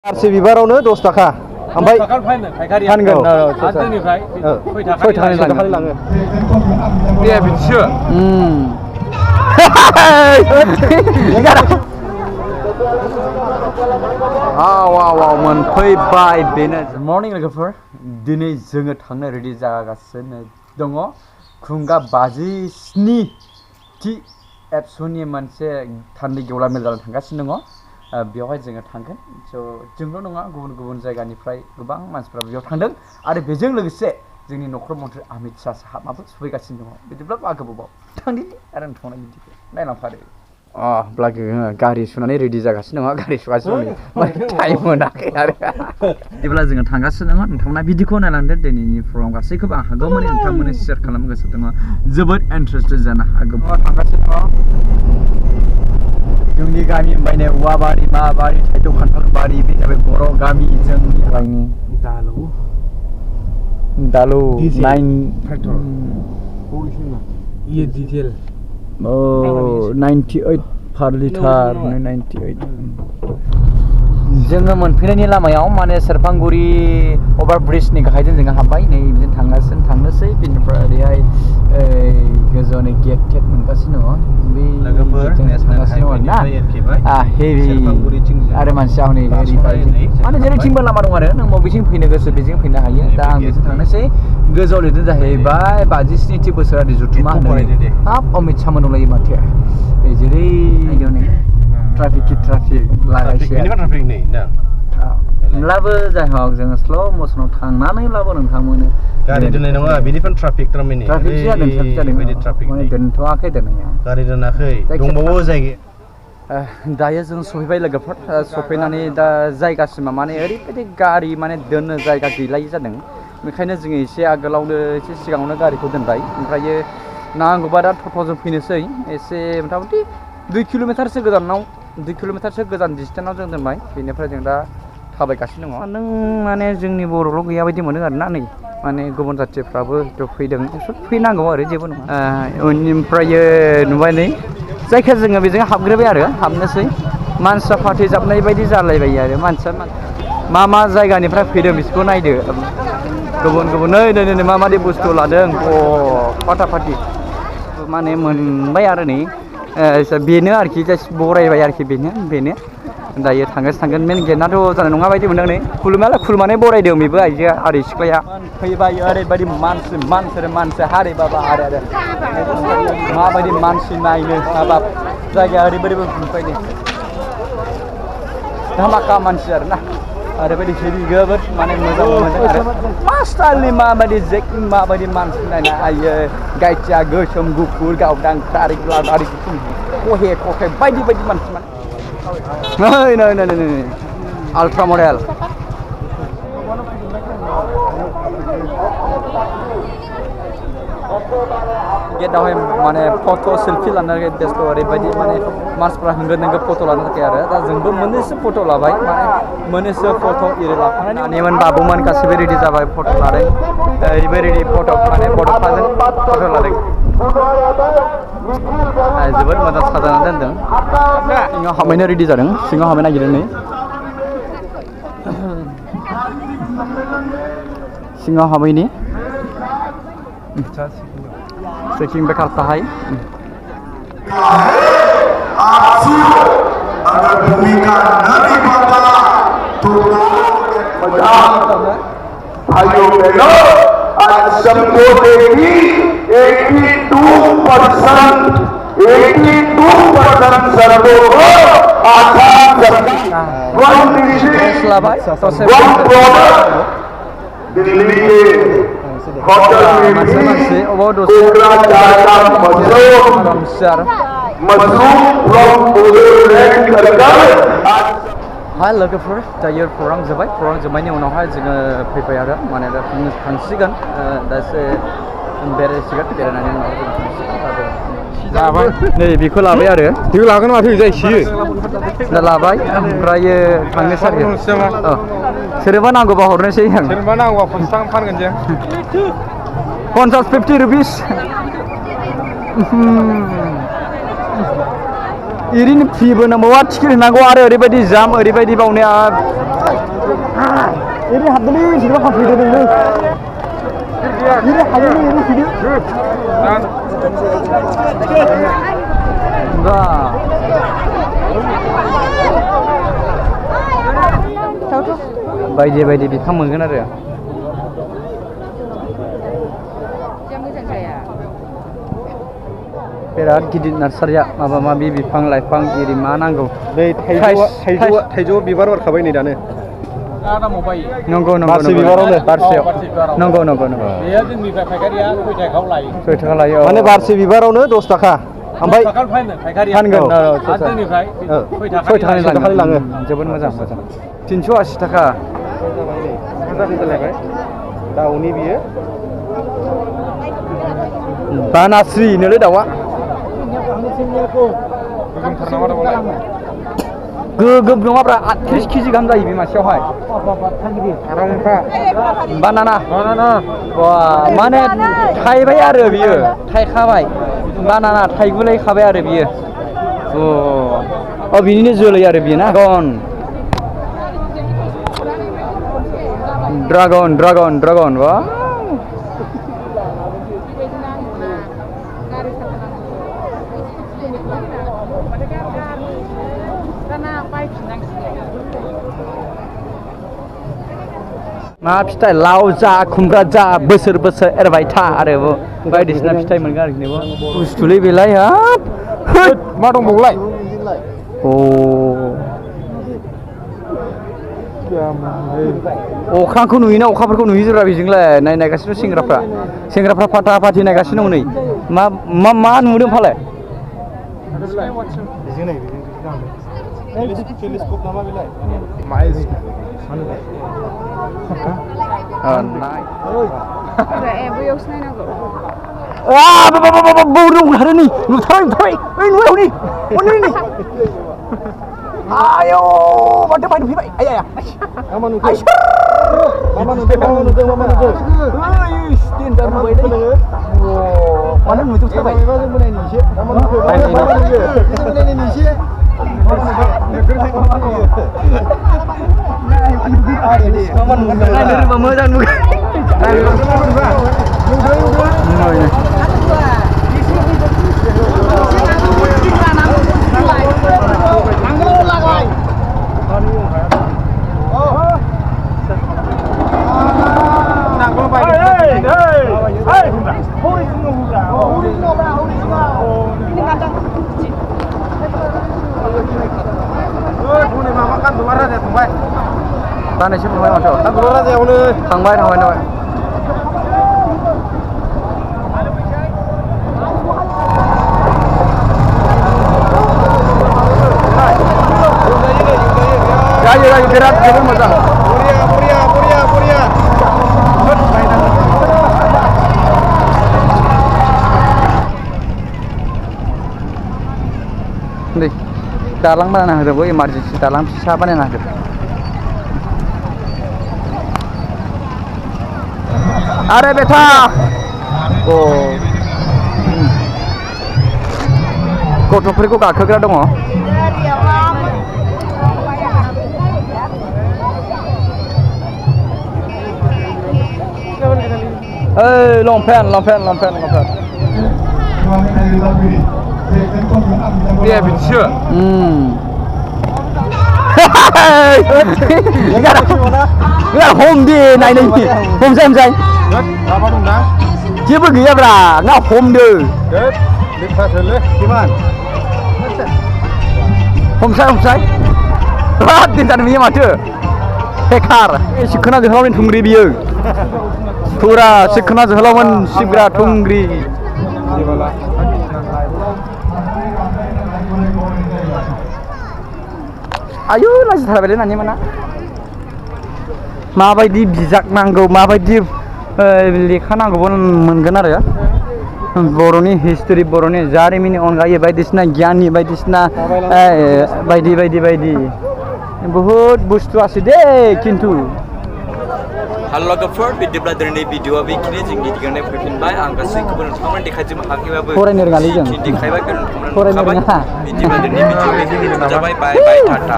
आरसि बिबारावनो 10 थाखा ओमफ्राय फानगोन जोंनिफ्राय 6 थाखानि लाङो दे बिदिसो वाव मोनफैबाय बेनो मर्निं लोगोफोर दिनै जोङो थांनो रेडि जागासिनो दङ खुंगा 57 थि एबसुनि मोनसे थान्दै गेवला मेल जानो थांगासिनो दङ बेवहाय जोङो थांगोन जोंल' नङा गुबुन गुबुन जायगानिफ्राय गोबां मानसिफ्रा बेयाव थांदों आरो बेजों लोगोसे जोंनि नखर मन्थ्रि अमित शाह साहाबाबो सफैगासिनो दङ बिदिब्ला गोबाव थांदिनि आरो आं थांनाय बिदिखौ नायलांफादो गारि सुनानै रेडि जागासिनो दङ गारि सुगासिनो दङ टाइम मोनाखै आरो बिदिब्ला जोङो थांगासिनो दङ नोंथांमोना भिडिअखौ नायलांदो दिनैनि प्रग्राम गासैखौबो आं हागौमानि नोंथांमोननो शेयार खालामनो गोसो दङ जोबोद इन्टारेस्टेड जानो हागौ थांगासिनो दङ जोंनि गामि बायनाय औवाबारि माबारि थाइजौ खान्थाल बारि बे जाबाय बर' गामि जोंनि रायनि दालु 98 per लिटार 98 जोङो मोनफैनायनि लामायाव माने सेरफांगुरि अभार ब्रिजनि गाहायजों जोङो हाबबाय नै बिदिनो थांनोसै बिनिफ्राय ओरैहाय गोजौनि गेट टेट मोनगासिनो दङ बे थांगासिनो दङ ना हेभि आरो मानसिया हनै ओरैबायदि माने जेरैथिंबो लामा दं आरो नों बबेथिं फैनो गोसो बेजों फैनो हायो दा आं बेजों थांनोसै गोजौआव लिरदों जाहैबाय 57थि बोसोरारि जथुम्मा होननानै हाब अमित शाह मोन दंलायो माथो जेरै ट्राफिक लागायसै होमब्लाबो जायहक जोङो स्ल' मसनाव थांनानैब्लाबो नोंथांमोननो गारि दोननाय नङा बेनिफ्राय ट्राफिक थारमाने ट्राफिक जादों माने दोनथ'वाखै दोननाया गारि दोनाखै दंबावो जायगा दायो जों सफैबाय लोगोफोर सफैनानै दा जायगासिमा माने ओरैबायदि गारि माने दोननो जायगा गैलायै जादों बेखायनो जोङो एसे आगोलावनो एसे सिगाङावनो गारिखौ दोनबाय ओमफ्रायो नांगौबा दा टट'जों फैनोसै एसे मथा मथि 2 किल'मिटारसो गोजान डिसटेन्सआव जों दोनबाय बेनिफ्राय जों दा थाबायगासिनो दङ नों माने जोंनि बर'ल' गैया बायदि मोनो आरोना नै माने गुबुन जाथिफ्राबो फैदों फैनांगौ आरो जेबो नङा उननिफ्रायो नुबाय नै जायखिया जोङो बेजों हाबग्रोबाय आरो हाबनोसै मानसिया फाथै जाबनाय बायदि जालायबाय आरो मानसिया मा जायगानिफ्राय फैदों बिसोरखौ नायदो गुबुन नै माबायदि बुस्थु लादों फाथाफाथि माने मोनबाय आरो नै बेनो आरोखि जास्ट बरायबाय आरोखि बेनो दायो थांगोन मेन गेटआथ' जानाय नङा बायदि मोनदों नै खुलुमनानै बरायदों बेबो आइजोआ आरो सिख्लाया फैबाय ओरैबायदि मानसि हारि बाबा आरो माबायदि मानसि नायनो हाबाब जायगाया ओरैबायदि फैदों धामाका मानसि आरोना ओरैबायदि हेभि जोबोद माने मोजां मोनदों आरो मा स्टाइलनि माबायदि मानसि नायना आयो गायथिया गोसोम गुफुर गावदां दारि गुफुर कहे बायदि मानसि माने नै आल्ट्रा मडेल गेटआवहाय माने फट' सेल्फि लानानै बेस्थ' ओरैबायदि माने मानसिफ्रा होंगो फट' लानो थाखाय आरो दा जोंबो मोननैसो फट' लाबाय माने मोननैसो फट' इरि लाफानानै नानिमोन बाबुमोन गासिबो रेडि जाबाय फट' लादों रेडि फट' माने बड'फाजों फट' लादों जोबोद मोजां साजायनानै दोनदों सिङाव हाबैनो रेडि जादों सिङाव हाबैनो नागिरदों नै सिङाव हाबैनि चेकिं बेकार tahay Absu ada भूमिका नहीं पता तो भाइयों बहनों आज सबको देखी 82% सर्वो को आसान दिल्ली के होटल में कोबरा चाय का Hi लोगोफोर दायो प्रग्राम जोबबायनि उनावहाय जोङो फैबाय आरो माने दा थांसिगोन दासो बेरायनानै उनाव जों थांसिगोन नै बेखौ लाबाय आरो बेखौ लागोन माथो जायखियो दा लाबाय ओमफ्रायो थांनोसै आरो सोरबा नांगौबा हरनोसै आं सोरबा नांगौबा फनसां फानगोन जों 50 रुपिस इरिन फ्रिबो नांबावा टिकेट होनांगौ आरो ओरैबायदि जाम ओरैबायदि बावनाया Ini hadli sudah kafir dulu. Ini hadli ini video. Enggak. Bayi बिफां मोनगोन आरो बिराद गिदिर नार्सारिया माबा माबि बिफां लाइफां इरि मा नांगौ नै थाइजौ बिबार बारखाबाय नै दानो नंगौ बारसे बिबारावनो बारसेयाव नंगौ बेयो जोंनिफ्राय फायखारिया 6 थाखायाव लायो 6 थाखा लायो माने बारसे बिबारावनो 10 थाखा ओमफ्राय फानगोन जोंनिफ्राय 6 थाखानि लाङो जोबोद मोजां 380 थाखा दाउनि बियो बानास्रि नोलै दाउआ गोगोम नङाब्रा 30 केजि गाहाम जायो बे मासेयावहाय बानाना बा माने थाइबाय आरो बियो थाइखाबाय बानाना थाइगुलायखाबाय आरो बियो अ बिनिनो जोलै आरो बियो ना ड्रागन वा मा फिथाइ लाव जा खुमब्रा जा बोसोर बोसोर एरबाय था आरो बायदिसिना फिथाइ मोनगोन आरोखि बुस्थुलै बेलाय हाब मा दंबावलाय अख्रांखौ नुयोना अखाफोरखौ नुयोजोब्रा बेजोंलाय नायगासिनो सेंग्राफ्रा फाथा फाथि नायगासिनो दं नै मा नुदों फालाय टेलिस्कोप नामा बेलाय बैयावसो नायनांगौ नुथारै नुथारै नुवाव नि आयौ माथो बायदो फैबाय आया मा नुदों स्टेन्डार नुबाय दै मानो नुजोबथारबाय मोजां नुगोन दानैसो थांबाय माथो कान्दुला राजायावनो थांबाय जायो बिराद जोबोद मोजां बरिया नै दालां बानायना होदों इमारजेन्सि दालां फिसा बानायना होदों आरे बेटा गथ'फोरखौ गाखोग्रा दङ ओइ लंपेन्ट दे बिदिसो हम दे नायनायनि हमजाय माबा दंना जेबो गैयाब्रा ना हमदो लेखासोलै किमान हमसाय हाब दिनजानो बियो माथो बेखार सिखोना जोहोलावनि थुंग्रि बियो फुरा सिखोना जोहोलावमोन सिबग्रा थुंग्रि आयु लाजिथारबायलै नानि मोना माबायदि बिजाब नांगौ माबायदि लेखा नांगौबो मोनगोन आरो बर'नि हिस्ट्रि बर'नि जारिमिननि अनगायै बायदिसिना गियाननि बायदिसिना बायदि बहुत बुस्थु আছে दे खिन्थु हेल' लोगोफोर बिदिब्ला दिनैनि भिडिअआ बेखिनि जों गिदिंनानै फैफिनबाय आं गासैखौबो नोंथांमोन देखायजोबनो हायाखैबाबो फरायनो रोङालै जों देखायबाय नोंथांमोन फरायनो रोङा बिदिब्ला दिनैनि भिडिअआ बेखिनि जाबाय बाय टाटा